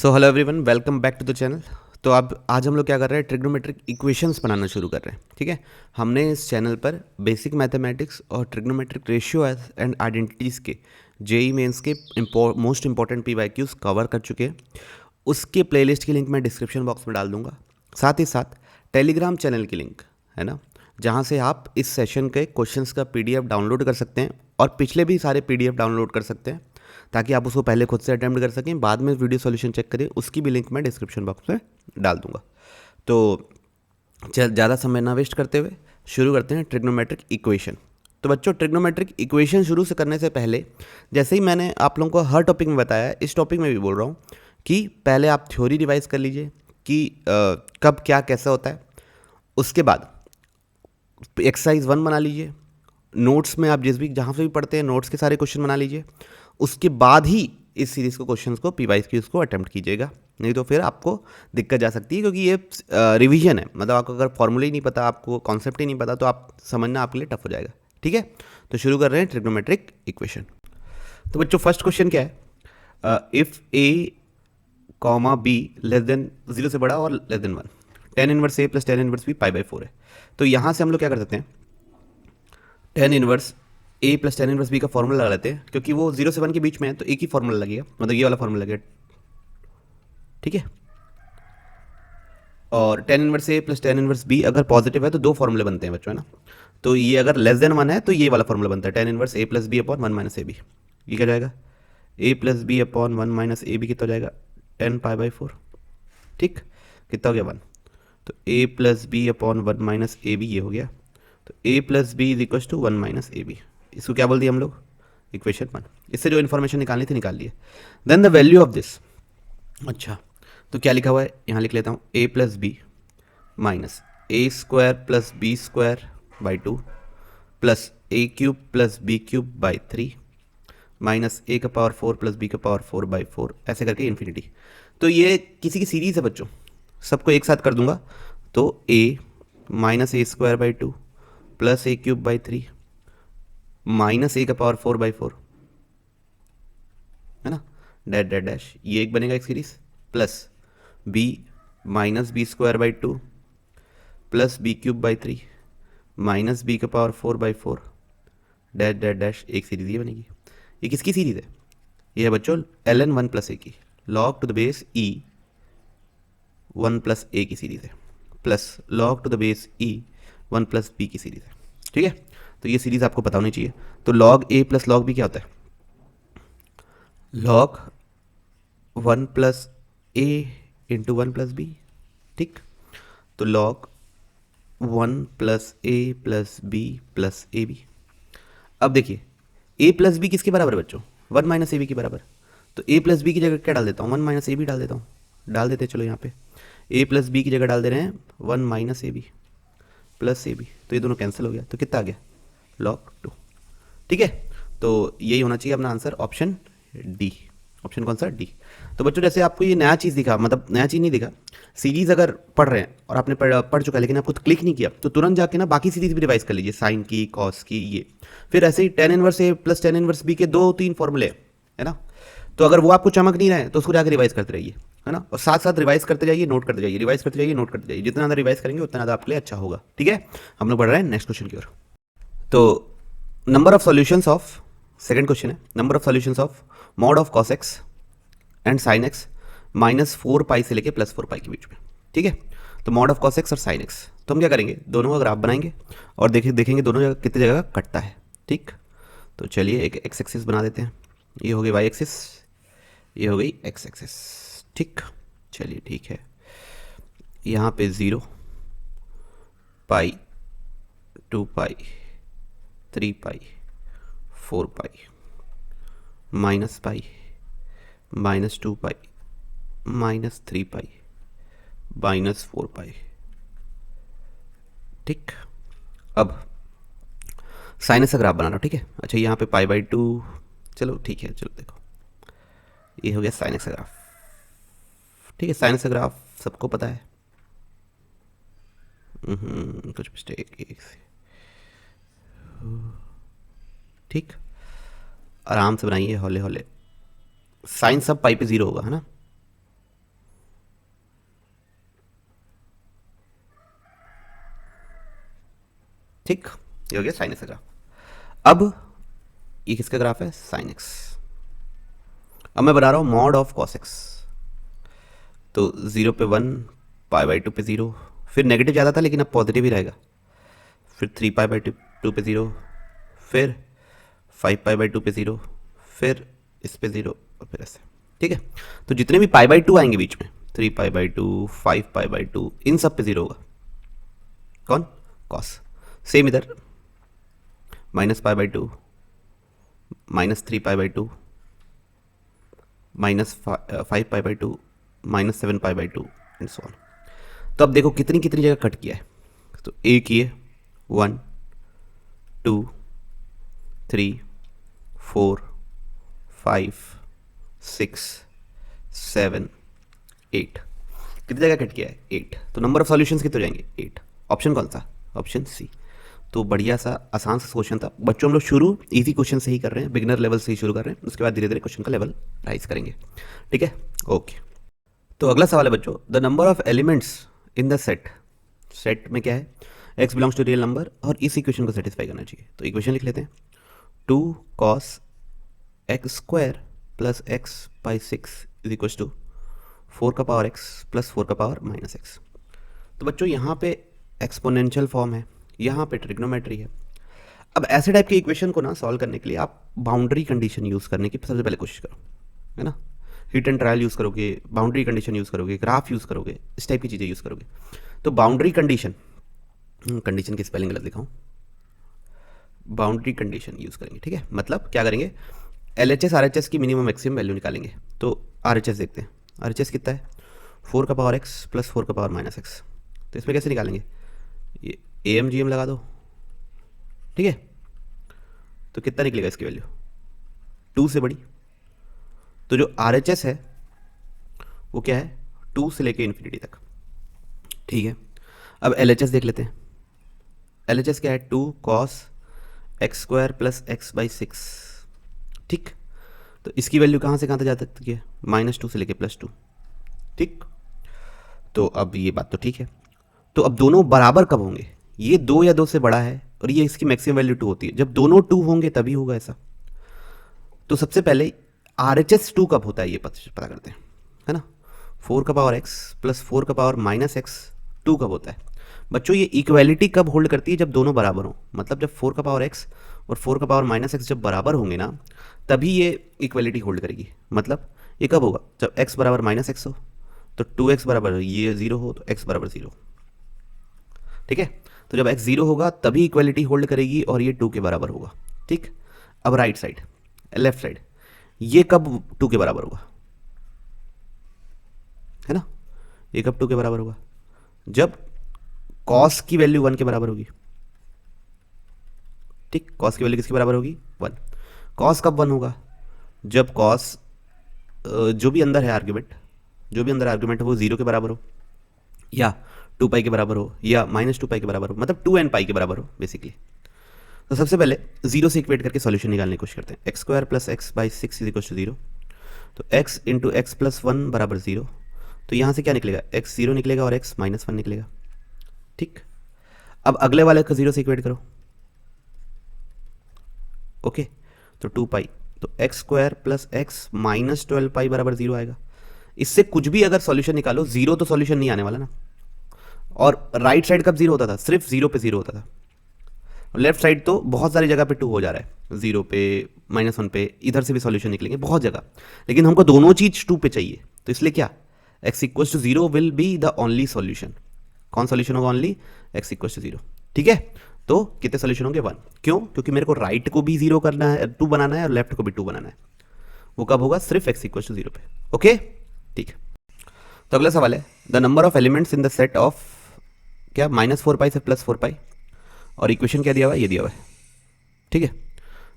So hello everyone, welcome back to the channel. तो अब आज हम लोग क्या कर रहे हैं, ट्रिग्नोमेट्रिक इक्वेशंस बनाना शुरू कर रहे हैं। ठीक है, हमने इस चैनल पर बेसिक मैथमेटिक्स और ट्रिग्नोमेट्रिक रेशियो एंड आइडेंटिटीज़ के जेई मेंस के मोस्ट इंपॉर्टेंट पीवाईक्यूज कवर कर चुके हैं। उसके प्लेलिस्ट की लिंक मैं डिस्क्रिप्शन बॉक्स में डाल दूंगा। साथ ही साथ टेलीग्राम चैनल की लिंक है ना, जहाँ से आप इस सेशन के क्वेश्चंस का पीडीएफ डाउनलोड कर सकते हैं और पिछले भी सारे पीडीएफ डाउनलोड कर सकते हैं, ताकि आप उसको पहले खुद से अटेम्प्ट कर सकें, बाद में वीडियो सॉल्यूशन चेक करें। उसकी भी लिंक मैं डिस्क्रिप्शन बॉक्स में डाल दूंगा। तो ज़्यादा समय ना वेस्ट करते हुए शुरू करते हैं ट्रिग्नोमेट्रिक इक्वेशन। तो बच्चों, ट्रिग्नोमेट्रिक इक्वेशन शुरू से करने से पहले, जैसे ही मैंने आप लोगों को हर टॉपिक में बताया है, इस टॉपिक में भी बोल रहा हूँ कि पहले आप थ्योरी रिवाइज कर लीजिए कि कब क्या कैसा होता है। उसके बाद एक्सरसाइज 1 बना लीजिए। नोट्स में आप जिस भी जहाँ से भी पढ़ते हैं, नोट्स के सारे क्वेश्चन बना लीजिए। उसके बाद ही इस सीरीज़ को क्वेश्चंस को पीवाईक्यूज को अटेम्प्ट कीजिएगा, नहीं तो फिर आपको दिक्कत जा सकती है, क्योंकि ये रिवीजन है। मतलब आपको अगर फॉर्मूला ही नहीं पता, आपको कॉन्सेप्ट ही नहीं पता, तो आप समझना आपके लिए टफ हो जाएगा। ठीक है, तो शुरू कर रहे हैं ट्रिग्नोमेट्रिक इक्वेशन। तो बच्चों, फर्स्ट क्वेश्चन क्या है, if A comma B less than 0 से बड़ा और less than 1, tan inverse A plus tan inverse B pi by 4 है। तो यहाँ से हम लोग क्या कर सकते हैं, ten inverse A plus tan inverse B का फॉर्मूला लगा लेते हैं, क्योंकि वो 0 से 1 के बीच में है, तो एक ही फॉर्मूला लगेगा, मतलब ये वाला फॉर्मूला लगेगा। ठीक है, और ten inverse A plus tan inverse B अगर पॉजिटिव है तो दो फॉर्मूले बनते हैं बच्चों, है ना। तो ये अगर लेस देन 1 है तो ये वाला फॉर्मूला बनता है, tan inverse A plus B upon 1 minus A B. ये क्या जाएगा, A plus B upon 1 minus A B कितना हो जाएगा, 10 पाई बाई 4। ठीक, कितना हो गया 1। तो A plus B upon 1 minus A B ये हो गया। तो A plus B is equal to 1 minus A B. इसको क्या बोल दिया हम लोग, इक्वेशन 1। इससे जो इन्फॉर्मेशन निकालनी थी निकाल लिए। Then the value of this, अच्छा तो क्या लिखा हुआ है, यहाँ लिख लेता हूँ, A plus B minus A square plus B square by 2 plus A cube plus B cube by 3 minus A का पावर 4 प्लस बी का पावर 4 बाई 4, ऐसे करके इन्फिनिटी। तो ये किसी की सीरीज है बच्चों, सबको एक साथ कर दूंगा। तो A minus A square by 2 plus A cube by 3 minus A का पावर 4 बाई 4, है ना, डैश डैश डैश, ये एक बनेगा एक series, plus B minus B square by 2 plus B cube by 3 minus B का power 4 by 4, dash dash dash, एक series ये बनेगी। ये किसकी सीरीज है, ये है बच्चों एल एन 1 प्लस ए की, log to the base E 1 plus A की सीरीज है, plus log to the base E 1 plus B की सीरीज है। ठीक है, तो ये सीरीज आपको पता होनी चाहिए। तो log A plus log B क्या होता है, log 1 plus A into 1 plus B. ठीक, तो log 1 plus A plus B plus A B. अब देखिए, ए प्लस बी किसके बराबर है बच्चों, 1 माइनस ए बी के बराबर। तो ए प्लस बी की जगह क्या डाल देता हूँ, 1 माइनस ए बी डाल देता हूँ, डाल देते हैं। चलो यहाँ पे ए प्लस बी की जगह डाल दे रहे हैं 1 minus A B plus A B, तो ये दोनों कैंसिल हो गया, तो कितना आ गया, लॉग 2। ठीक है, तो यही होना चाहिए अपना आंसर, ऑप्शन डी। ऑप्शन कौन सा, डी। तो बच्चों, जैसे आपको ये नया चीज़ दिखा, मतलब नया चीज़ नहीं दिखा, सीरीज अगर पढ़ रहे हैं और आपने पढ़ चुका है लेकिन आपको क्लिक नहीं किया, तो तुरंत जाके ना बाकी सीरीज भी रिवाइज कर लीजिए, साइन की, कॉस की, ये। फिर ऐसे ही ten inverse A plus tan inverse B के 2-3 फॉर्मूले है ना, तो अगर वो आपको चमक नहीं रहे तो उसको जाकर रिवाइज करते रहिए, है ना। और साथ साथ रिवाइज करते जाइए, नोट करते जाइए, रिवाइज करते जाइए, नोट करते जाइए। जितना ज़्यादा रिवाइज करेंगे उतना ज़्यादा आपके लिए अच्छा होगा। ठीक है, हम लोग बढ़ रहे हैं नेक्स्ट क्वेश्चन की ओर। तो number of solutions of, second question है, number of solutions of mod of cos X and sine X minus 4 pi से लेके प्लस 4 पाई के बीच में। ठीक है, तो मॉड ऑफ कॉस एक्स और साइन एक्स, तो हम क्या करेंगे, दोनों का ग्राफ बनाएंगे और देखेंगे दोनों जगह कितनी जगह कटता है। ठीक, तो चलिए एक एक्स एक्सिस बना देते हैं, ये हो गई वाई एक्सिस, ये हो गई एक्स एक्सिस। ठीक, चलिए ठीक है, यहाँ पे 0 पाई 2 पाई 3 पाई 4 pi minus pi minus 2 pi minus 3 pi minus 4 पाई। ठीक, अब साइनस का ग्राफ बनाना। ठीक है, अच्छा यहाँ पे पाई बाई 2, चलो ठीक है, चलो देखो ये हो गया साइनस का ग्राफ। ठीक है, साइनस का ग्राफ सबको पता है, कुछ मिस्टेक एक से। ठीक, आराम से बनाइए, हौले हौले। साइन सब पाई पे 0 होगा, है ना। ठीक, ये हो गया साइन एक्स का ग्राफ। अब ये किसका ग्राफ है, साइन एक्स। अब मैं बना रहा हूँ मॉड ऑफ कॉस एक्स, तो 0 पे 1, पाई बाई 2 पे 0, फिर नेगेटिव ज़्यादा था लेकिन अब पॉजिटिव ही रहेगा, फिर 3 पाई बाई 2 पे 0, फिर 5 पाई बाई 2 पे 0, फिर इस पे 0 और फिर ऐसे। ठीक है, तो जितने भी पाई बाई 2 आएंगे बीच में, 3 पाई बाई 2, 5 पाई बाई 2, इन सब पे 0 होगा। कौन, कॉस। सेम इधर minus pi by 2, minus 3 pi by 2, minus 5 pi by 2, minus 7 pi by 2 and so on. तो अब देखो कितनी कितनी जगह कट किया है, तो एक ये 1 2 3 4 5 6 7 8, कितनी जगह कट किया है, 8। तो नंबर ऑफ सॉल्यूशंस कितने हो जाएंगे, 8। ऑप्शन कौन सा, ऑप्शन सी। तो बढ़िया सा आसान सा क्वेश्चन था बच्चों, हम लोग शुरू इजी क्वेश्चन से ही कर रहे हैं, बिगिनर लेवल से ही शुरू कर रहे हैं, उसके बाद धीरे धीरे क्वेश्चन का लेवल राइज करेंगे। ठीक है, ओके। तो अगला सवाल है बच्चों, the number of elements in the set, set में क्या है, x belongs to real number और इस इक्वेशन को सेटिस्फाई करना चाहिए। तो इक्वेशन लिख लेते हैं, 2 cos x square plus x by 6 is equal to 4 का पावर x प्लस 4 का पावर माइनस एक्स। तो बच्चों यहाँ पे एक्सपोनेंशियल फॉर्म है, यहाँ पे ट्रिग्नोमेट्री है। अब ऐसे टाइप के इक्वेशन को ना सॉल्व करने के लिए आप बाउंड्री कंडीशन यूज़ करने की सबसे पहले कोशिश करो, है ना। हिट एंड ट्रायल यूज़ करोगे, बाउंड्री कंडीशन यूज़ करोगे, ग्राफ यूज़ करोगे, इस टाइप की चीज़ें यूज़ करोगे। तो बाउंड्री कंडीशन, कंडीशन की स्पेलिंग गलत लिखा हूँ, बाउंड्री कंडीशन यूज़ करेंगे। ठीक है, मतलब क्या करेंगे, LHS RHS की मिनिमम मैक्सिमम वैल्यू निकालेंगे। तो RHS देखते हैं, RHS कितना है, 4 का पावर x प्लस 4 का पावर माइनस एक्स। तो इसमें कैसे निकालेंगे, ये AMGM लगा दो। ठीक है, तो कितना निकलेगा इसकी वैल्यू, 2 से बड़ी। तो जो RHS है वो क्या है, 2 से लेके इन्फिनिटी तक। ठीक है, अब LHS देख लेते हैं, LHS क्या है, 2 cos x square plus x by 6। ठीक, तो इसकी वैल्यू कहाँ से कहाँ तक जा सकती है, -2 से लेके +2। ठीक, तो अब ये बात तो ठीक है। तो अब दोनों बराबर कब होंगे, ये 2 या 2 से बड़ा है और ये इसकी मैक्सिमम वैल्यू 2 होती है, जब दोनों 2 होंगे तभी होगा ऐसा। तो सबसे पहले RHS 2 कब होता है ये पता करते हैं, है ना। 4 का पावर x प्लस 4 का पावर माइनस एक्स 2 कब होता है बच्चों, ये इक्वेलिटी कब होल्ड करती है, जब दोनों बराबर हों। मतलब जब 4 का पावर x और 4 का पावर माइनस एक्स जब बराबर होंगे ना, तभी ये इक्वेलिटी होल्ड करेगी। मतलब ये कब होगा, जब x बराबर माइनस एक्स हो, तो 2x बराबर ये 0 हो, तो x बराबर 0। ठीक है, तो जब x 0 होगा तभी इक्वेलिटी होल्ड करेगी और ये 2 के बराबर होगा। ठीक, अब राइट साइड, लेफ्ट साइड, ये कब 2 के बराबर होगा, है ना। ये कब 2 के बराबर होगा, जब cos की वैल्यू 1 के बराबर होगी। ठीक, cos की वैल्यू किसके बराबर होगी, 1। cos कब 1 होगा, जब cos जो भी अंदर है आर्ग्यूमेंट, जो भी अंदर आर्ग्यूमेंट है वो 0 के बराबर हो, या 2 पाई के बराबर हो, या -2 पाई के बराबर हो, मतलब 2n पाई के बराबर हो बेसिकली। तो सबसे पहले 0 से इक्वेट करके सॉल्यूशन निकालने की कोशिश करते हैं। X square plus x by 6 is equal to 0। तो x इंटू एक्स प्लस 1 बराबर 0। तो यहाँ से क्या निकलेगा, x 0 निकलेगा और x -1 निकलेगा। ठीक, अब अगले वाले को 0 से इक्वेट करो। ओके, तो 2 पाई, तो x square plus x minus 12 पाई बराबर 0 आएगा। इससे कुछ भी अगर सॉल्यूशन निकालो, 0 तो सॉल्यूशन नहीं आने वाला ना। और राइट साइड कब 0 होता था, सिर्फ 0 पे 0 होता था। लेफ्ट साइड तो बहुत सारी जगह पे 2 हो जा रहा है, 0 पे, -1 पे, इधर से भी सॉल्यूशन निकलेंगे बहुत जगह, लेकिन हमको दोनों चीज 2 पे चाहिए। तो इसलिए क्या, x equals to 0 will be the only solution. कौन सॉल्यूशन होगा, ओनली x इक्वल्स टू 0। ठीक है, तो कितने सॉल्यूशन होंगे, 1। क्यों, क्योंकि मेरे को राइट को भी 0 करना है, 2 बनाना है, और लेफ्ट को भी 2 बनाना है। वो कब होगा, सिर्फ x इक्वल्स टू 0 पे। ओके, ठीक है। तो अगला सवाल है, the number of elements in the set of क्या, -4 पाई से +4 पाई, और इक्वेशन क्या दिया हुआ है, ये दिया हुआ है। ठीक है,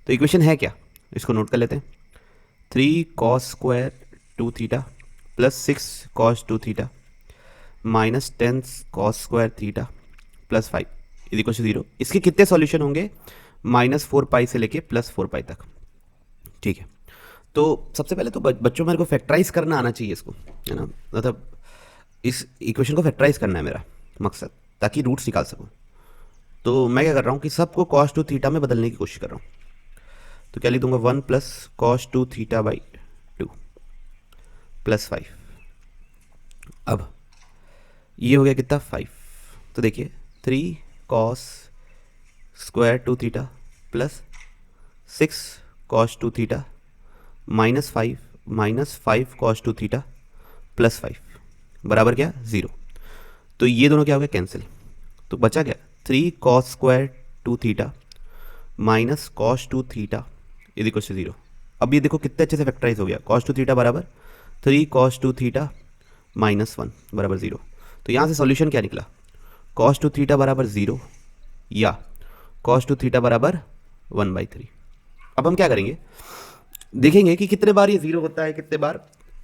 तो इक्वेशन है क्या, इसको नोट कर लेते हैं। 3 cos square 2 theta plus 6 cos 2 theta minus 10 cos square theta plus 5 is equal to 0। इसके कितने सॉल्यूशन होंगे, -4 पाई से लेके +4 पाई तक। ठीक है, तो सबसे पहले तो बच्चों मेरे को फैक्टराइज करना आना चाहिए इसको, है ना। मतलब इस इक्वेशन को फैक्टराइज करना है मेरा मकसद, ताकि रूट्स निकाल सकूँ। तो मैं क्या कर रहा हूँ कि सबको कॉस टू थीटा में बदलने की कोशिश कर रहा हूँ। तो क्या लिख दूंगा 1 plus cos two theta by 2 plus 5। अब ये हो गया कितना 5। तो देखिए 3 cos square two theta plus 6 cos two theta minus 5 cos two theta plus 5 बराबर क्या 0। तो ये दोनों क्या हो गया कैंसिल। तो बचा क्या 3 cos square two theta minus cos two theta is equal to 0। अब ये देखो कितने अच्छे से फैक्टराइज हो गया। कॉस टू थीटा बराबर 3 कॉस टू थीटा माइनस 1 बराबर 0। तो यहाँ से सॉल्यूशन क्या निकला, कॉस टू थीटा बराबर 0 या कॉस टू थीटा बराबर 1/3। अब हम क्या करेंगे, देखेंगे कि कितने बार ये 0 होता है, कितने बार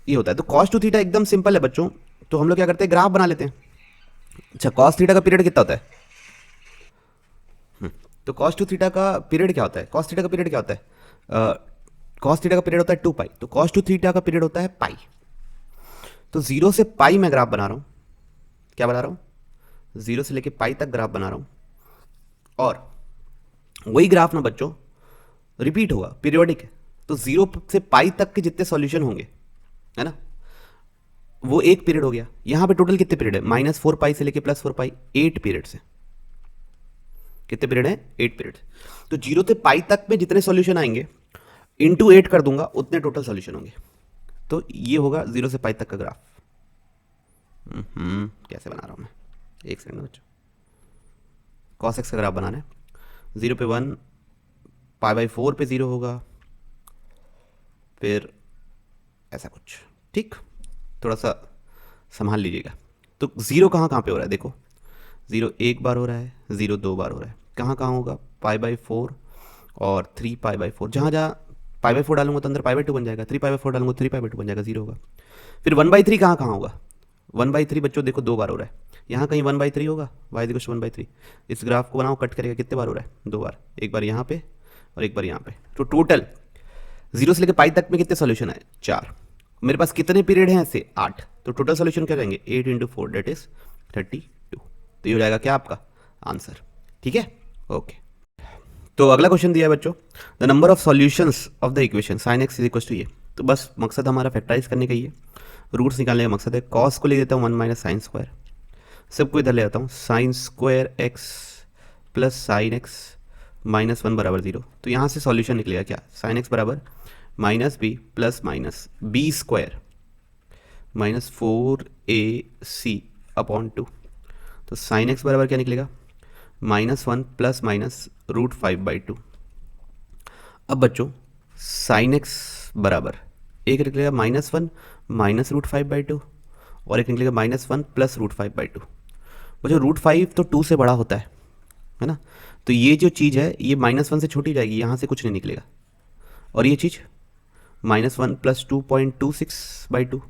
ये होता है। तो कॉस टू थीटा एकदम सिंपल है बच्चों। तो हम लोग क्या करते हैं, ग्राफ बना लेते हैं। अच्छा, कॉस थीटा का पीरियड कितना होता है? तो कॉस टू थीटा का पीरियड क्या होता है? कॉस थीटा का पीरियड क्या होता है? कॉस थीटा का पीरियड होता है 2 पाई। तो कॉस टू थीटा का पीरियड होता है पाई। तो 0 से पाई में ग्राफ बना रहा हूँ। क्या बना रहा हूँ? 0 से लेके पाई तक ग्राफ बना रहा हूँ। और वही ग्राफ ना बच्चों रिपीट होगा, पीरियोडिक है। तो 0 से पाई तक के जितने सॉल्यूशन होंगे, है ना, वो एक पीरियड हो गया। यहां पे टोटल कितने पीरियड है? -4 पाई से लेके +4 पाई, 8 पीरियड से। कितने पीरियड है? 8 पीरियड। तो 0 से पाई तक में जितने सॉल्यूशन आएंगे इंटू 8 कर दूंगा, उतने टोटल सॉल्यूशन होंगे। तो ये होगा 0 से पाई तक का ग्राफ। कैसे बना रहा हूं मैं, एक सेकंड बच्चों। cos x का ग्राफ बनाना है। 0 पे 1, π/4 पे 0 होगा, फिर ऐसा कुछ। ठीक, थोड़ा सा संभाल लीजिएगा। तो 0 कहाँ कहाँ पे हो रहा है देखो, 0 एक बार हो रहा है, 0 2 बार हो रहा है। कहाँ कहाँ होगा? π/4 और 3 π/4। जहाँ जहाँ π/4 डालूंगा तो अंदर π/2 बन जाएगा, 3 π/4 डालूंगा 3 π/2 बन जाएगा, 0 होगा। फिर 1/3 कहाँ कहाँ होगा? 1/3 बच्चों देखो 2 बार हो रहा है। यहाँ कहीं 1/3 होगा, y = 1/3। इस ग्राफ को बनाओ, कट करेगा, कितने बार हो रहा है? 2 बार। एक बार यहाँ पे और एक बार यहाँ पे। तो टोटल 0 से लेकर पाई तक में कितने सॉल्यूशन है? 4। मेरे पास कितने पीरियड हैं ऐसे? 8। तो टोटल सॉल्यूशन क्या जाएंगे? 8 × 4 दैट इज 32। तो ये हो जाएगा क्या आपका आंसर। ठीक है, ओके। तो अगला क्वेश्चन दिया है बच्चों, the number of solutions of the equation sin x = ये। तो बस मकसद हमारा फैक्टराइज करने का ही है, रूट्स निकालने का मकसद है। कॉस को ले देता हूँ 1 - sin स्क्वायर, सबको इधर ले जाता हूँ। sin square x plus sin x -1 बराबर 0। तो यहाँ से सॉल्यूशन निकलेगा क्या? sin x बराबर -b plus minus B square -4ac/2। तो sin x बराबर क्या निकलेगा? -1 प्लस माइनस √5/2। अब बच्चों sin x बराबर एक निकलेगा -1 माइनस √5/2 और एक निकलेगा -1 प्लस √5/2। बच्चों √5 तो 2 से बड़ा होता है ना। तो ये जो चीज़ है ये -1 से छोटी जाएगी, यहाँ से कुछ नहीं निकलेगा। और ये चीज़ -1 प्लस 2.26/2,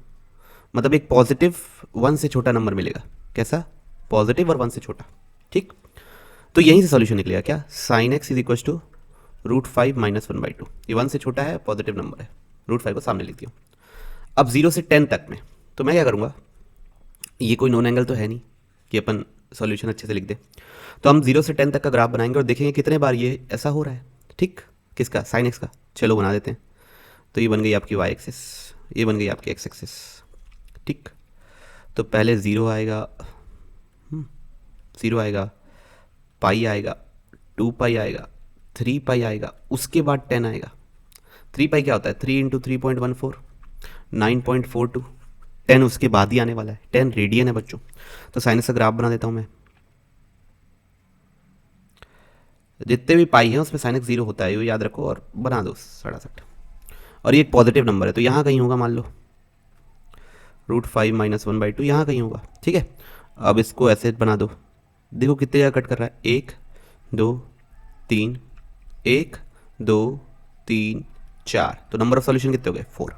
मतलब एक पॉजिटिव 1 से छोटा नंबर मिलेगा। कैसा? पॉजिटिव और 1 से छोटा। ठीक, तो यहीं से सॉल्यूशन निकलेगा क्या? sin x = √5 - 1/2। ये 1 से छोटा है, पॉजिटिव नंबर है, √5 को सामने लिखती हूँ। अब 0 से 10 तक में तो मैं क्या करूँगा, ये कोई नॉन एंगल तो है नहीं कि अपन सॉल्यूशन अच्छे से लिख दे। तो हम 0 से 10 तक का ग्राफ बनाएंगे और देखेंगे कितने बार ये ऐसा हो रहा है। ठीक, किसका? sin x का। चलो बना देते हैं। तो ये बन गई आपकी y एक्सिस, ये बन गई आपकी x एक्सिस। ठीक, तो पहले 0 आएगा, 0 आएगा, पाई आएगा, 2 पाई आएगा, 3 पाई आएगा, उसके बाद 10 आएगा। 3 पाई क्या होता है? 3 × 3.14 9.42। 10 उसके बाद ही आने वाला है, 10 रेडियन है बच्चों। तो साइनस का ग्राफ बना देता हूँ मैं। जितने भी पाई हैं उसमें साइनस 0 होता है, ये याद रखो और बना दो 67। और ये एक पॉजिटिव नंबर है तो यहाँ कहीं होगा, मान लो √5 - 1/2 यहाँ कहीं होगा। ठीक है, अब इसको ऐसे बना दो। देखो कितने जगह कट कर रहा है, 1 2 3, 1 2 3 4। तो नंबर ऑफ सॉल्यूशन कितने हो गए? 4।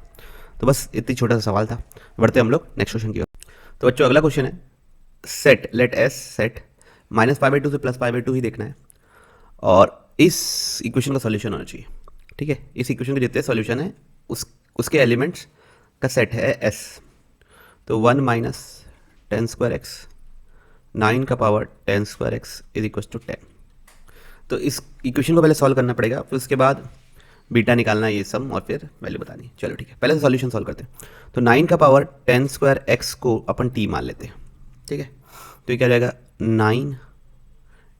तो बस इतनी छोटा सा सवाल था, बढ़ते हम लोग नेक्स्ट क्वेश्चन की ओर। तो बच्चों अगला क्वेश्चन है, सेट लेट एस सेट -π/2 से +π/2 ही देखना है और इस इक्वेशन का सॉल्यूशन होना चाहिए। ठीक है, इस इक्वेशन के जितने सॉल्यूशन है उसके एलिमेंट्स का सेट है एस। तो 1 - 10² x 9 का पावर 10² x = 10। तो इस इक्वेशन को पहले सॉल्व करना पड़ेगा, फिर उसके बाद बीटा निकालना है ये सम और फिर वैल्यू बतानी। चलो ठीक है, पहले से सॉल्यूशन सॉल्व करते हैं। तो 9 का पावर 10 स्क्वायर एक्स को अपन टी मान लेते हैं, ठीक है। तो ये क्या हो जाएगा 9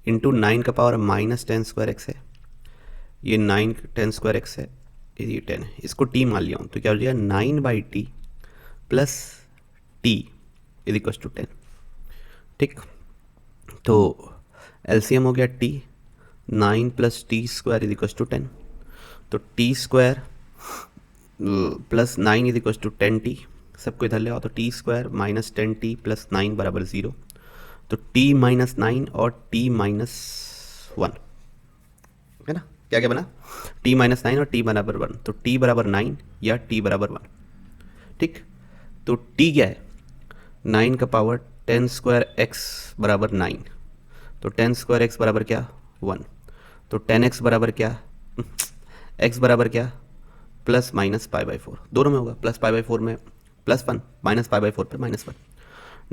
इंटू 9 का पावर माइनस 10 स्क्वायर एक्स है, ये 9 10 स्क्वायर एक्स है, ये 10 है, इसको टी मान लिया हूँ। तो क्या हो जाएगा 9/t plus T is equal to 10, ठीक। तो एलसीएम हो गया T, 9 plus T square is equal to 10। तो T square plus 9 is equal to 10t, सबको इधर ले आओ। तो T square minus 10t plus 9 बराबर 0। तो t माइनस 9 और t माइनस 1 है ना, क्या क्या बना, t माइनस 9 और t बराबर 1। तो t बराबर 9 या t बराबर 1, ठीक। तो t क्या है 9 का पावर 10 स्क्वायर x बराबर 9। तो 10 स्क्वायर x बराबर क्या 1। तो 10x बराबर क्या x बराबर क्या प्लस माइनस पाई बाई 4, दोनों में होगा। प्लस पाई बाई 4 में प्लस 1, माइनस पाई बाई 4 पे माइनस 1।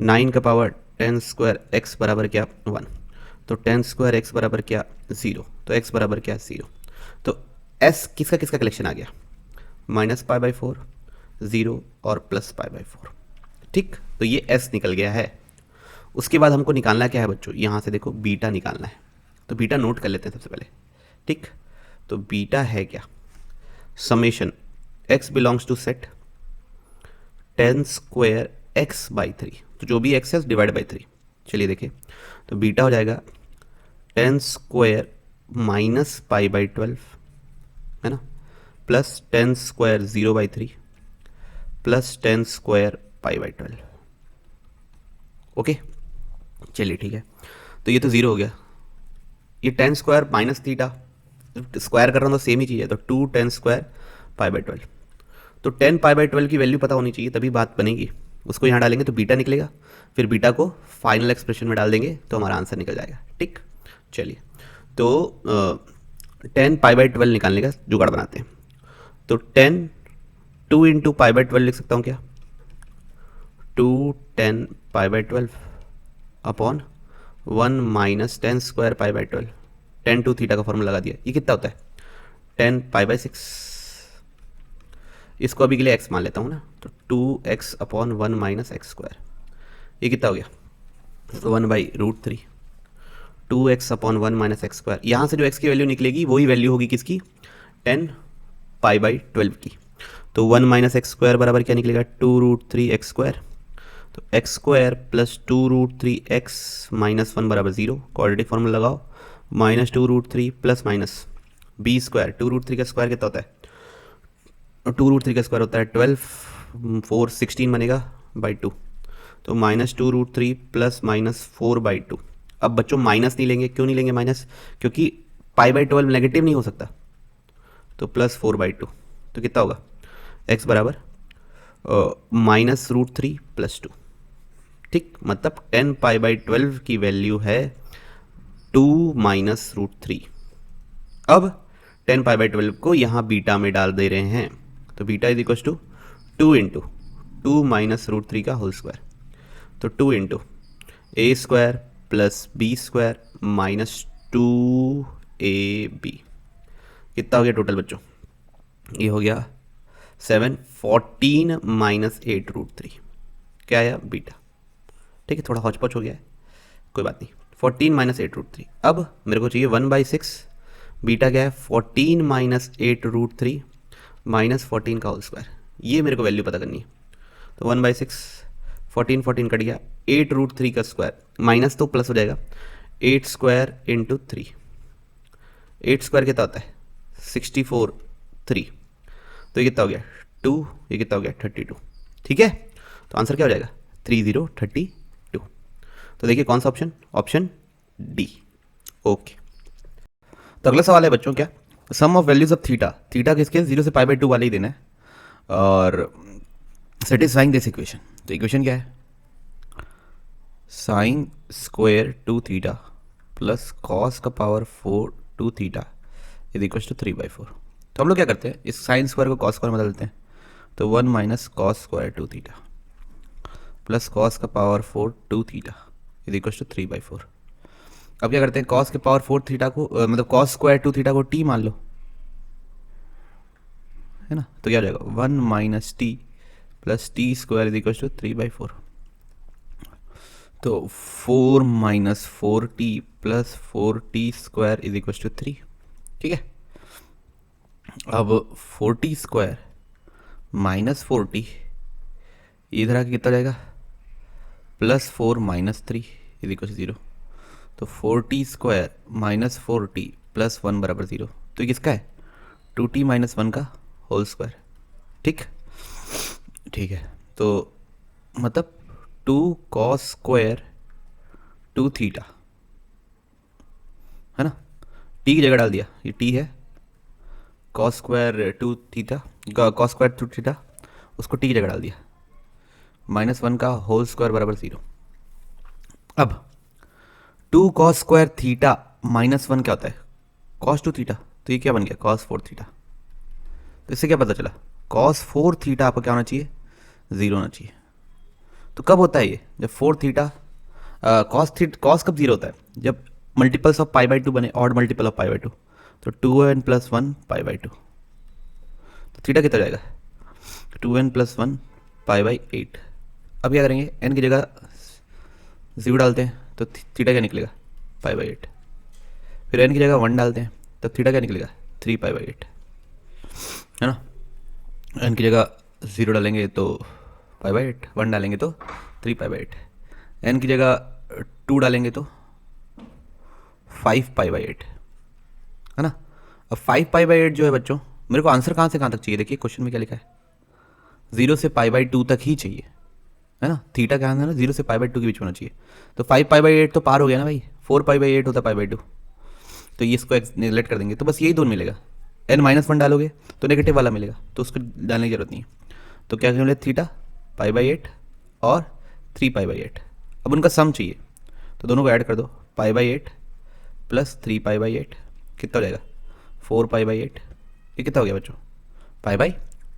9 का पावर 10 स्क्वायर x बराबर क्या 1। तो 10 स्क्वायर x बराबर क्या 0। तो x बराबर क्या 0। तो s किसका किसका कलेक्शन आ गया, माइनस पाई बाई 4, 0 और प्लस पाई बाई 4, ठीक। तो ये s निकल गया है। उसके बाद हमको निकालना क्या है बच्चों, यहाँ से देखो बीटा निकालना है। तो बीटा नोट कर लेते हैं सबसे पहले, ठीक। तो बीटा है क्या, summation x belongs to set 10 square x by 3। तो जो भी x है डिवाइड बाई 3। चलिए देखिए, तो बीटा हो जाएगा 10 स्क्वायर माइनस पाई बाई 12 है ना, plus 10 square 0/3 plus 10 square pi by 12। Okay, चलिए ठीक है। तो ये तो 0 हो गया, ये 10 स्क्वायर माइनस थीटा स्क्वायर कर रहा हूँ तो सेम ही चीज़ है। तो 2 10 स्क्वायर पाई बाई 12। तो 10 पाई बाई 12 की वैल्यू पता होनी चाहिए तभी बात बनेगी। उसको यहाँ डालेंगे तो बीटा निकलेगा, फिर बीटा को फाइनल एक्सप्रेशन में डाल देंगे तो हमारा आंसर निकल जाएगा, ठीक। चलिए, तो 10 पाई बाई 12 निकालने का जुगाड़ बनाते हैं। तो 10 2 इंटू पाई बाई 12 लिख सकता हूँ क्या, 2 10 pi by 12 upon 1 minus 10 square pi by 12। 10 two theta का फॉर्मूला लगा दिया, ये कितना होता है 10 पाई बाई 6। इसको अभी के लिए x मान लेता हूँ ना, तो 2x upon 1 minus x square, ये कितना हो गया 1/√3। 2x upon 1 minus x square, यहाँ से जो x की वैल्यू निकलेगी वही वैल्यू होगी किसकी 10 पाई बाई 12 की। तो 1 माइनस एक्स स्क्वायर बराबर क्या निकलेगा 2√3 एक्स स्क्वायर। तो x square plus 2√3 x minus 1 बराबर 0। क्वाड्रेटिक फॉर्मूला लगाओ, minus 2√3 plus minus B square. 2√3 का स्क्वायर कितना होता है, 2√3 का स्क्वायर होता है 12, 4 16 बनेगा बाई 2। तो माइनस 2√3 प्लस माइनस 4/2। अब बच्चों माइनस नहीं लेंगे, क्यों नहीं लेंगे माइनस, क्योंकि पाई बाई 12 नेगेटिव नहीं हो सकता। तो प्लस 4/2, तो कितना होगा x बराबर -√3 प्लस 2, ठीक। मतलब 10 पाई बाई 12 की वैल्यू है 2 -√3। अब 10 पाई बाई 12 को यहाँ बीटा में डाल दे रहे हैं। तो beta is equal to 2 into 2 -√3 का होल स्क्वायर। तो 2 into A square plus B square minus 2ab, कितना हो गया टोटल बच्चों, ये हो गया 7 14 माइनस 8√3, क्या आया बीटा, ठीक है। थोड़ा हौच-पौच हो गया है, कोई बात नहीं। 14 माइनस 8√3। अब मेरे को चाहिए 1/6, बीटा क्या है 14 माइनस 8√3 माइनस 14 का होल स्क्वायर, ये मेरे को वैल्यू पता करनी है। तो 1/6, 14 14 कट गया, 8√3 का स्क्वायर माइनस तो प्लस हो जाएगा, 8 स्क्वायर इंटू 3। 8 स्क्वायर कितना होता है 64, 3। तो ये कितना हो गया 2, ये कितना हो गया 32, ठीक है। तो आंसर क्या हो जाएगा 3032। तो देखिए कौन सा ऑप्शन, ऑप्शन डी। ओके, तो अगला सवाल है बच्चों क्या, sum of values of theta. Theta किसके 0 से π/2 वाले ही देना है और सेटिस्फाइंग दिस इक्वेशन। तो इक्वेशन क्या है, sign square 2 theta plus cos का power 4 2 theta is equal to 3/4। तो हम लोग क्या करते हैं, इस साइन स्क्वायर को कॉस स्क्वायर में बदलते हैं। तो 1 minus cos square 2 theta plus cos का power 4 2 theta is equal to 3/4। अब क्या करते हैं, कॉस के पावर 4 थीटा को मतलब कॉस स्क्वायर 2 थीटा को टी मान लो, है ना। तो क्या हो जाएगा 1 minus T plus T square is equal to 3/4। तो 4 minus 4t plus 4t square is equal to 3। ठीक है, अब 4t स्क्वायर माइनस 4t इधर आके कितना जाएगा, plus 4 minus 3 is equal to 0। तो 4t square minus 4t plus 1 बराबर 0। तो ये किसका है, 2t माइनस 1 का होल स्क्वायर। ठीक, ठीक है। तो मतलब 2 कॉस स्क्वायर 2 थीटा, है ना, टी की जगह डाल दिया, ये टी है, cos square 2 theta, cos square 2 theta, उसको टी की जगह डाल दिया, माइनस 1 का होल स्क्वायर बराबर 0। अब 2 कॉस स्क्वायर थीटा माइनस 1 क्या होता है, कॉस 2 थीटा। तो ये क्या बन गया, कॉस 4 थीटा। तो इससे क्या पता चला, कॉस 4 थीटा आपका क्या होना चाहिए, 0 होना चाहिए। तो कब होता है ये, जब 4 थीटा कॉस कब 0 होता है, जब मल्टीपल्स ऑफ पाई बाई 2 बने, odd multiple of pi by 2। तो 2n प्लस 1 पाई बाई 2, तो थीटा कितना जाएगा, 2n प्लस 1 पाई बाई 8। अब क्या करेंगे, n की जगह 0 डालते हैं, तो थीटा क्या निकलेगा, पाई बाई 8। फिर n की जगह 1 डालते हैं, तो थीटा क्या निकलेगा, 3 पाई बाई 8, है ना। n की जगह 0 डालेंगे तो पाई बाई 8, 1 डालेंगे तो 3 पाई बाई 8, n की जगह 2 डालेंगे तो 5 पाई बाई 8, है ना। अब 5 पाई बाई 8 जो है बच्चों, मेरे को आंसर कहाँ से कहाँ तक चाहिए, देखिए क्वेश्चन में क्या लिखा है, 0 से पाई बाई 2 तक ही चाहिए, है ना। थीटा क्या है ना, 0 से पाई बाई 2 के बीच में होना चाहिए। तो 5 पाई बाई 8 तो पार हो गया ना भाई, 4 पाई बाई 8 होता पाई बाई 2। तो ये इसको नेगलेक्ट कर देंगे, तो बस यही दोनों मिलेगा। n माइनस 1 डालोगे तो नेगेटिव वाला मिलेगा, तो उसको डालने की जरूरत नहीं है। तो क्या मिले, थीटा पाई बाई 8 और 3 पाई बाई 8। अब उनका सम चाहिए, तो दोनों को ऐड कर दो, pi by 8 plus 3 pi by 8 कितना हो जाएगा, 4 पाई बाई 8। ये कितना हो गया बच्चों, पाई बाई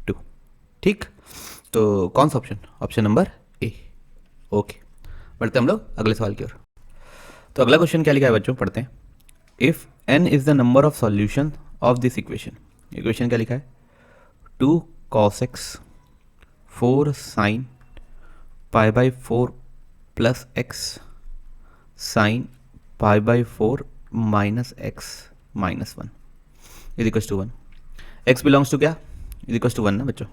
2। ठीक, तो कौन सा option, option number A. Okay, बढ़ते हम लोग अगले सवाल की ओर। तो अगला क्वेश्चन क्या लिखा है बच्चों, पढ़ते हैं। If n is the number of solution of this equation, equation क्या लिखा है, 2 cos x 4 sin pi by 4 plus x sin pi by 4 minus x minus 1 is equal to 1। x belongs to क्या, इज इक्वल टू 1 ना बच्चों,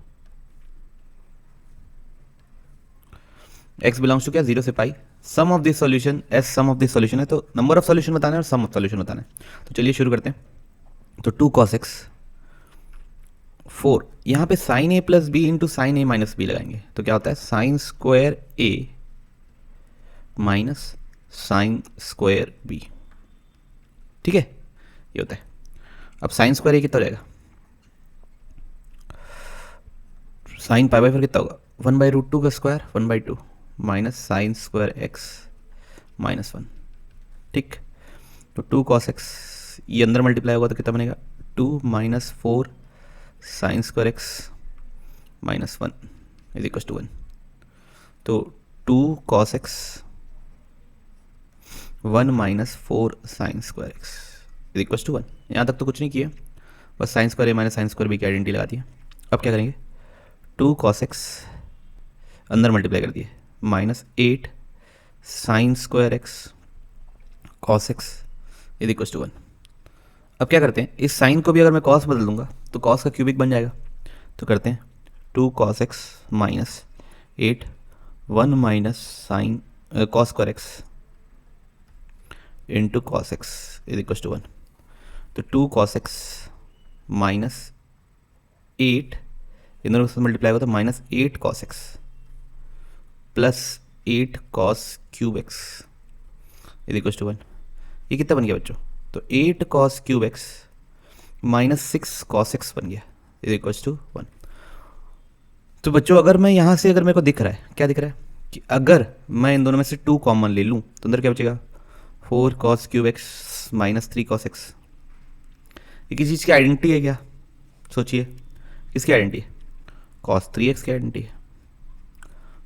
x belongs to क्या, 0 से pi. Sum of this solution, S sum of this solution है, तो number of solution बताना है और सम ऑफ सॉल्यूशन बताना है। तो चलिए शुरू करते हैं। तो 2 cos x 4, यहाँ पे sin a plus B into sin A minus B लगाएंगे, तो क्या होता है, sign square a minus sin square B. ठीक है, ये होता है। अब साइन स्क्वायर ए कितना हो जाएगा, साइन पाई बाई 4 कितना होगा, 1/√2 का square 1/2 minus sin square x minus 1। ठीक, तो 2 cos x ये अंदर मल्टीप्लाई होगा तो कितना बनेगा, 2 minus 4 sin square x minus 1 is equal to 1। तो 2 cos x 1 minus 4 sin square x is equal to 1। यहाँ तक तो कुछ नहीं किया, बस sin square A minus sin square B की आइडेंटिटी लगा दिया। अब क्या करेंगे, 2 cos x अंदर मल्टीप्लाई कर दिए, minus 8 sin square x cos x is equal to 1। अब क्या करते हैं, इस साइन को भी अगर मैं कॉस बदल दूंगा तो कॉस का क्यूबिक बन जाएगा। तो करते हैं 2 cos x minus 8 1 minus sin cos square x into cos x is equal to 1। तो 2 cos x माइनस 8 इन दोनों से मल्टीप्लाई होगा तो minus 8 cos x plus 8 cos cube x is equal to 1। ये कितना बन गया बच्चों, तो 8 cos cube x minus 6 cos x बन गया इज इक्वल टू 1। तो बच्चों अगर मैं यहाँ से, अगर मेरे को दिख रहा है, क्या दिख रहा है कि अगर मैं इन दोनों में से 2 कॉमन ले लूँ तो अंदर क्या बचेगा, 4 cos cube x minus 3 cos x। ये किसी चीज़ की आइडेंटिटी है क्या, सोचिए, किसकी आइडेंटिटी है, cos 3x की आइडेंटिटी है।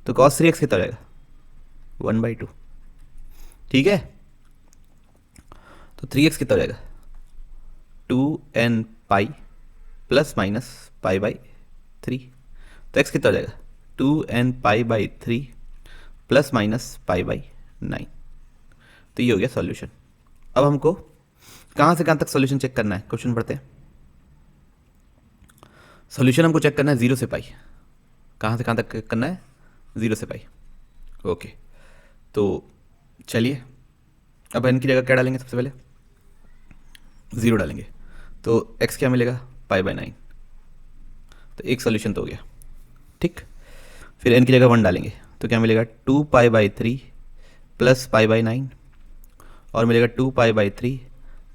तो cos 3x कितना रहेगा, 1/2। ठीक है, तो 3x कितना हो जाएगा, 2n pi plus minus pi by 3। तो x कितना हो जाएगा, 2n pi by 3 plus minus pi by 9। तो ये हो गया सॉल्यूशन। अब हमको कहाँ से कहाँ तक सॉल्यूशन चेक करना है, क्वेश्चन पढ़ते हैं। सॉल्यूशन हमको चेक करना है 0 से पाई। कहाँ से कहाँ तक करना है, 0 से पाई। ओके, तो चलिए अब n की जगह क्या डालेंगे, सबसे पहले 0 डालेंगे। तो x क्या मिलेगा, पाई बाई 9। तो एक सॉल्यूशन तो हो गया, ठीक। फिर n की जगह 1 डालेंगे तो क्या मिलेगा, 2 pi by 3 plus pi by 9, और मिलेगा 2 pi by 3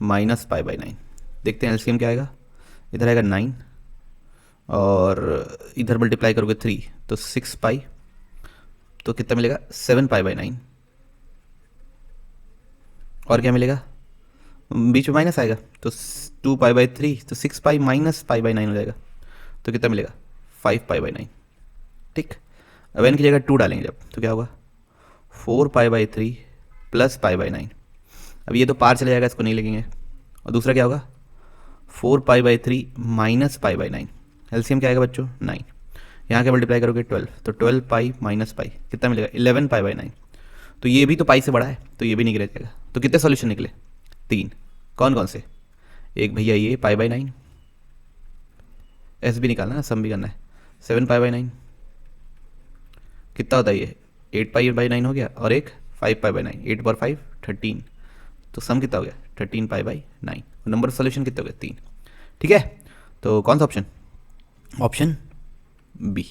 minus pi by 9। देखते हैं एलसीएम क्या आएगा, इधर आएगा 9 और इधर मल्टीप्लाई करोगे 3 तो 6 पाई, तो कितना मिलेगा, 7 पाई बाई 9। और क्या मिलेगा, बीच में माइनस आएगा तो 2 पाई बाई 3 तो 6 पाई माइनस पाई बाई 9 हो जाएगा। तो कितना मिलेगा, 5 पाई बाई 9, ठीक। अब n की जगह 2 डालेंगे जब तो क्या होगा, 4 pi by 3 plus pi by 9। अब ये तो पार चले जाएगा, इसको नहीं लगेंगे। और दूसरा क्या होगा, 4 pi by 3 minus pi by 9। LCM क्या आएगा बच्चों, 9। यहाँ के मल्टीप्लाई करोगे 12 तो 12 पाई माइनस पाई कितना मिलेगा, 11 पाई बाई 9। तो ये भी तो पाई से बड़ा है तो ये भी नहीं गिर जाएगा। तो कितने सॉल्यूशन निकले, 3। कौन कौन से, एक भैया ये पाई बाई 9, एस भी निकालना है, सम भी करना है। 7 पाई बाई 9 कितना होता है ये, 8 पाई बाई 9 हो गया, और एक 5 पाई बाई 9, 8 पर 5 13। तो सम कितना हो गया, 13 पाई बाई 9। नंबर सॉल्यूशन कितना हो गया, 3। ठीक है, तो कौन सा ऑप्शन, ऑप्शन बी।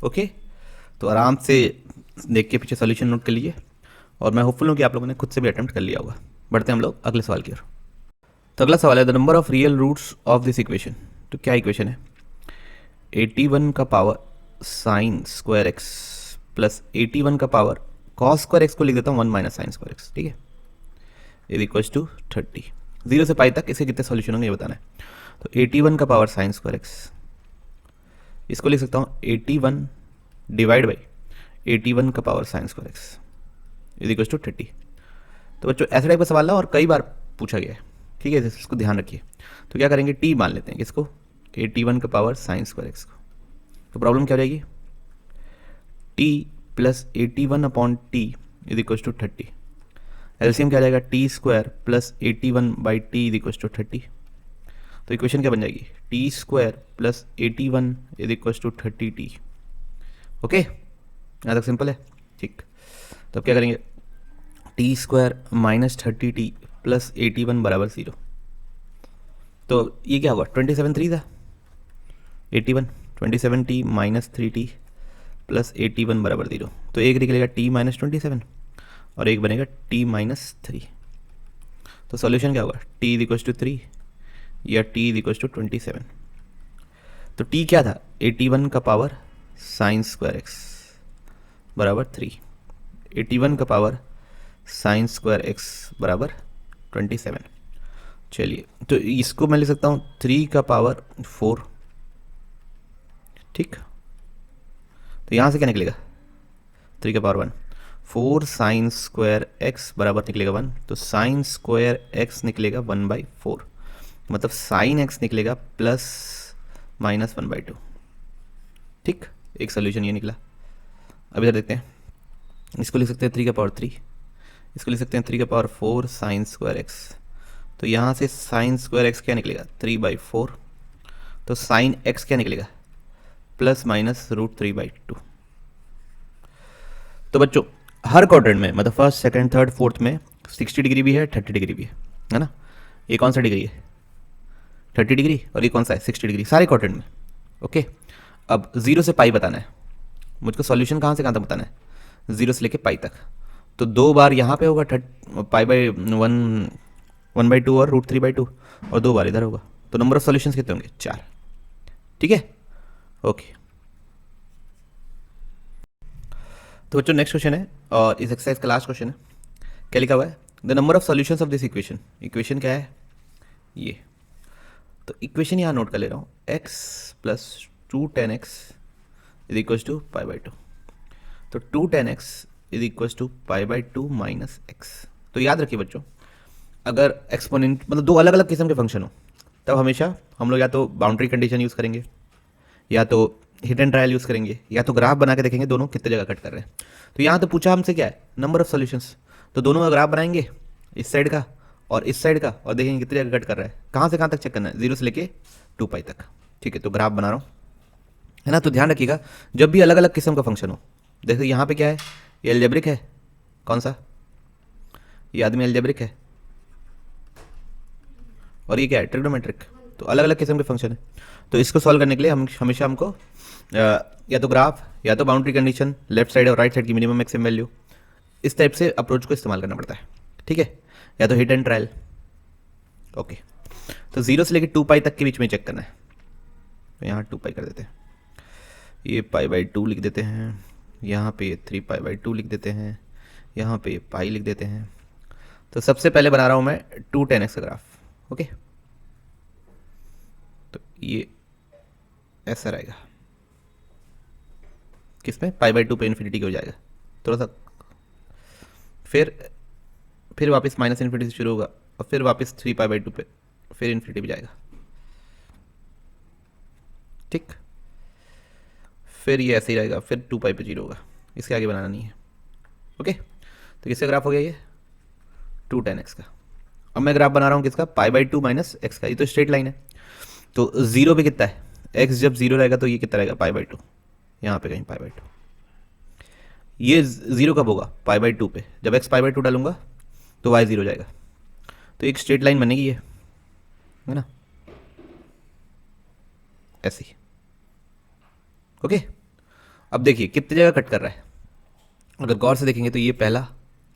ओके, तो आराम से देख के पीछे सॉल्यूशन नोट कर लीजिए, और मैं होपफुल हूँ कि आप लोगों ने खुद से भी अटेम्प्ट कर लिया होगा। बढ़ते हैं हम लोग अगले सवाल की ओर। तो अगला सवाल है, the number of real roots of this equation. तो क्या इक्वेशन है, 81 का power sine square x plus 81 का पावर कॉस स्क्वायर एक्स को लिख देता हूँ 1 माइनस साइन स्क्वायर एक्स, ठीक है, इज इक्वल्स टू 30। 0 से पाई तक इसके कितने सॉल्यूशन होंगे ये बताना है। तो 81 का पावर साइन स्क्वायर एक्स, इसको लिख सकता हूँ 81 डिवाइड बाई 81 का power sine square x is equals to 30। तो बच्चों ऐसे टाइप का सवाल ना और कई बार पूछा गया है, ठीक है, इसको ध्यान रखिए। तो क्या करेंगे, टी मान लेते हैं किसको, 81 का पावर साइन स्क्वायर एक्स को। तो प्रॉब्लम क्या हो जाएगी, t plus 81 upon t is equal to 30। LCM क्या आ जाएगा, t square plus 81 by t is equal to 30। तो इक्वेशन क्या बन जाएगी, t square plus 81 is equal to 30 t. Okay, यहाँ तक सिंपल है, ठीक। तो अब क्या करेंगे, t square minus 30 t plus 81 बराबर 0। तो ये क्या होगा, 27 3 था 81, 27 टी माइनस 3 टी प्लस 81 बराबर 0। तो एक निकलेगा टी माइनस 27 और एक बनेगा टी माइनस 3। तो सॉल्यूशन क्या होगा, टी इज इक्वल टू 3 या टी इज इक्वल टू 27। तो टी क्या था, 81 का पावर साइन स्क्वायर एक्स बराबर 3, 81 का पावर साइन स्क्वायर एक्स बराबर 27। चलिए, तो इसको मैं लिख सकता हूँ 3 का पावर 4, ठीक। तो यहाँ से क्या निकलेगा, 3 का पावर 1, 4 साइन स्क्वायर एक्स बराबर निकलेगा 1। तो साइन स्क्वायर एक्स निकलेगा 1/4, मतलब साइन एक्स निकलेगा प्लस माइनस 1/2, ठीक। एक सोल्यूशन ये निकला। अब इधर देखते हैं, इसको लिख सकते हैं 3 का पावर 3, इसको लिख सकते हैं 3 का पावर 4 साइन स्क्वायर एक्स। तो यहाँ से साइन स्क्वायर एक्स क्या निकलेगा, 3/4। तो साइन एक्स क्या निकलेगा, प्लस माइनस √3/2। तो बच्चों हर क्वाड्रेंट में, मतलब फर्स्ट सेकंड थर्ड फोर्थ में 60 डिग्री भी है, 30 डिग्री भी है ना। ये कौन सा डिग्री है, 30 डिग्री, और ये कौन सा है, 60 डिग्री, सारे क्वाड्रेंट में। ओके, अब 0 से पाई बताना है मुझको, सॉल्यूशन कहाँ से कहाँ तक बताना है, 0 से लेके पाई तक। तो 2 बार यहाँ पे होगा पाई/1 1/2 और √3/2, और 2 बार इधर होगा। तो नंबर ऑफ सॉल्यूशंस कितने होंगे, 4, ठीक है। ओके, तो बच्चों नेक्स्ट क्वेश्चन है, और इस एक्सरसाइज का लास्ट क्वेश्चन है। क्या लिखा हुआ है, the number of solutions of this equation. Equation क्या है ये, तो इक्वेशन यहाँ नोट कर ले रहा हूँ, x plus 2 10x is equal to पाई/2। तो 2 10x इज इक्वल टू पाई/2 माइनस एक्स। तो याद रखिए बच्चों, अगर एक्सपोनेंट मतलब दो अलग अलग किस्म के फंक्शन हो, तब हमेशा हम लोग या तो बाउंड्री कंडीशन यूज़ करेंगे, या तो हिट एंड ट्रायल यूज़ करेंगे, या तो ग्राफ बना के देखेंगे दोनों कितने जगह कट कर रहे हैं। तो यहाँ तो पूछा हमसे क्या है, नंबर ऑफ सॉल्यूशंस। तो दोनों का ग्राफ बनाएंगे, इस साइड का और इस साइड का, और देखेंगे कितनी जगह कट कर रहा है, कहाँ से कहाँ तक चेक करना है, 0 से लेके 2π तक। ठीक है, तो ग्राफ बना रहा हूँ, है ना। तो ध्यान रखिएगा जब भी अलग अलग किस्म का फंक्शन हो, देखो यहाँ पे क्या है, ये एल्जेब्रिक है, कौन सा, ये आदमी एल्जेब्रिक है, और ये क्या है, ट्रिग्नोमेट्रिक। तो अलग अलग किस्म के फंक्शन है, तो इसको सॉल्व करने के लिए हम हमेशा हमको या तो ग्राफ या तो बाउंड्री कंडीशन, लेफ्ट साइड और राइट साइड की मिनिमम मैक्सिमम वैल्यू, इस टाइप से अप्रोच को इस्तेमाल करना पड़ता है। ठीक है, या तो हिट एंड ट्रायल। ओके, तो 0 से लेकर 2π तक के बीच में चेक करना है। तो यहाँ 2π कर देते हैं, ये π/2 लिख देते हैं, यहाँ पे 3π/2 लिख देते हैं, यहाँ पे π लिख देते हैं। तो सबसे पहले बना रहा हूँ मैं 2 tan x का ग्राफ। ओके, तो ये ऐसा रहेगा, किसमें, π/2 पे इन्फिनिटी हो जाएगा थोड़ा सा, फिर वापस माइनस इन्फिनिटी से शुरू होगा, और फिर वापस 3π/2 पे, फिर इन्फिनिटी भी जाएगा। ठीक, फिर ये ऐसे ही रहेगा, फिर 2π पे 0 होगा, इसके आगे बनाना नहीं है। ओके, तो किसका ग्राफ हो गया ये, 2 tan x का। अब मैं ग्राफ बना रहा हूँ किसका, π/2 माइनस x का। ये तो स्ट्रेट लाइन है, तो 0 पे कितना है, x जब 0 रहेगा तो ये कितना रहेगा, π/2, यहाँ पे कहीं π/2। ये 0 कब होगा, π/2 पे, जब x π/2 डालूंगा तो y 0 जाएगा। तो एक स्ट्रेट लाइन बनेगी ये, है ना, ऐसी। ओके, अब देखिए कितनी जगह कट कर रहा है। अगर गौर से देखेंगे तो ये पहला,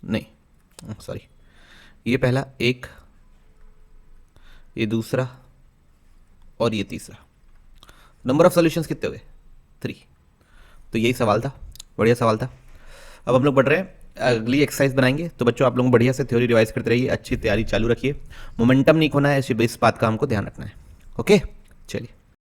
नहीं सॉरी, ये पहला एक, ये दूसरा, और ये तीसरा। नंबर ऑफ सॉल्यूशंस कितने हो गए, 3। तो यही सवाल था, बढ़िया सवाल था। अब हम लोग बढ़ रहे हैं, अगली एक्सरसाइज बनाएंगे। तो बच्चों आप लोग बढ़िया से थ्योरी रिवाइज करते रहिए, अच्छी तैयारी चालू रखिए, मोमेंटम नहीं खोना है, इस बात का हमको ध्यान रखना है। ओके, चलिए।